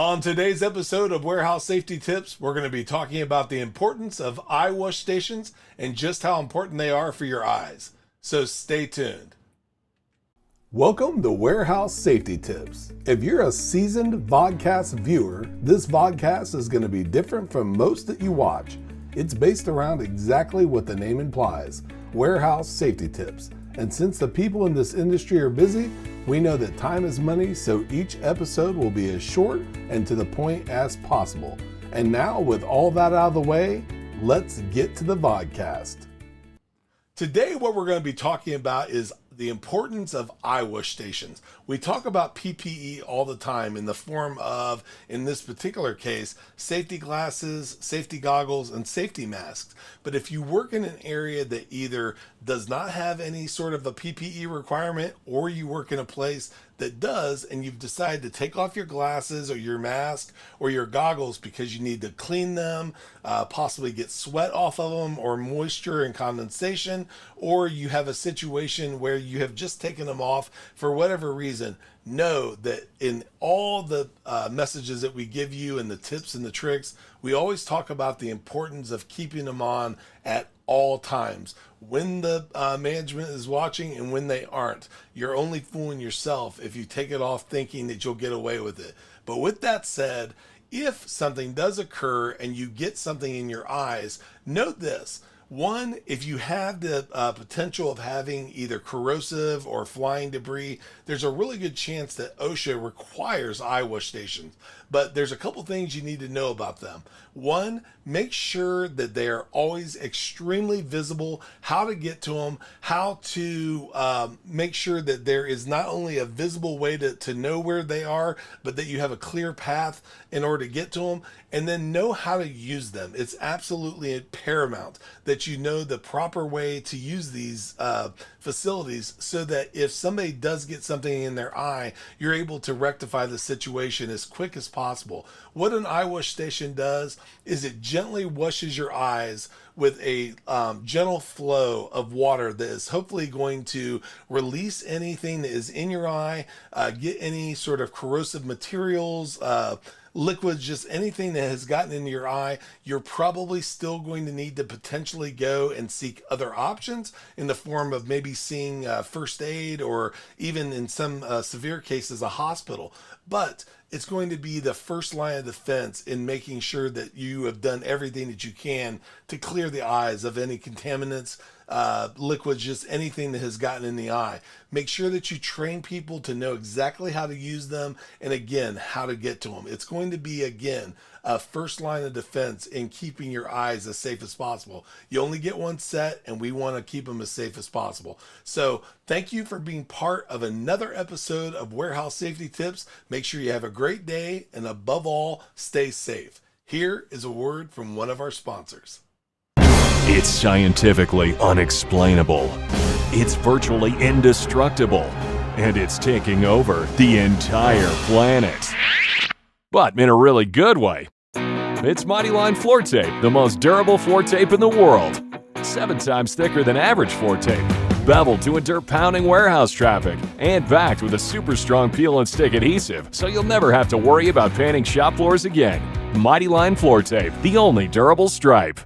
On today's episode of Warehouse Safety Tips, we're going to be talking about the importance of eye wash stations and just how important they are for your eyes. So stay tuned. Welcome to Warehouse Safety Tips. If you're a seasoned vodcast viewer, this vodcast is going to be different from most that you watch. It's based around exactly what the name implies, Warehouse Safety Tips. And since the people in this industry are busy, we know that time is money, so each episode will be as short and to the point as possible. And now, with all that out of the way, let's get to the vodcast. Today, what we're going to be talking about is the importance of eye wash stations. We talk about PPE all the time in the form of, in this particular case, safety glasses, safety goggles, and safety masks. But if you work in an area that either does not have any sort of a PPE requirement, or you work in a place that does, and you've decided to take off your glasses or your mask or your goggles because you need to clean them, possibly get sweat off of them or moisture and condensation, or you have a situation where you have just taken them off for whatever reason, know that in all the messages that we give you and the tips and the tricks, we always talk about the importance of keeping them on at all times, when the management is watching and when they aren't. You're only fooling yourself if you take it off thinking that you'll get away with it. But with that said, if something does occur and you get something in your eyes, note this. One, if you have the potential of having either corrosive or flying debris, there's a really good chance that OSHA requires eye wash stations. But there's a couple things you need to know about them. One, make sure that they are always extremely visible, how to get to them, how to make sure that there is not only a visible way to know where they are, but that you have a clear path in order to get to them, and then know how to use them. It's absolutely paramount that you know the proper way to use these facilities so that if somebody does get something in their eye, you're able to rectify the situation as quick as possible. What an eye wash station does is it gently washes your eyes with a gentle flow of water that is hopefully going to release anything that is in your eye, get any sort of corrosive materials, liquids, just anything that has gotten into your eye. You're probably still going to need to potentially go and seek other options in the form of maybe seeing first aid or even in some severe cases a hospital. But it's going to be the first line of defense in making sure that you have done everything that you can to clear the eyes of any contaminants, liquids, just anything that has gotten in the eye. Make sure that you train people to know exactly how to use them and, again, how to get to them. It's going to be, again, a first line of defense in keeping your eyes as safe as possible. You only get one set, and we want to keep them as safe as possible. So thank you for being part of another episode of Warehouse Safety Tips. Make sure you have a great day, and above all, stay safe. Here is a word from one of our sponsors. It's scientifically unexplainable. It's virtually indestructible. And it's taking over the entire planet. But in a really good way. It's Mighty Line floor tape, the most durable floor tape in the world. 7 times thicker than average floor tape. Beveled to endure pounding warehouse traffic. And backed with a super strong peel and stick adhesive, so you'll never have to worry about painting shop floors again. Mighty Line floor tape, the only durable stripe.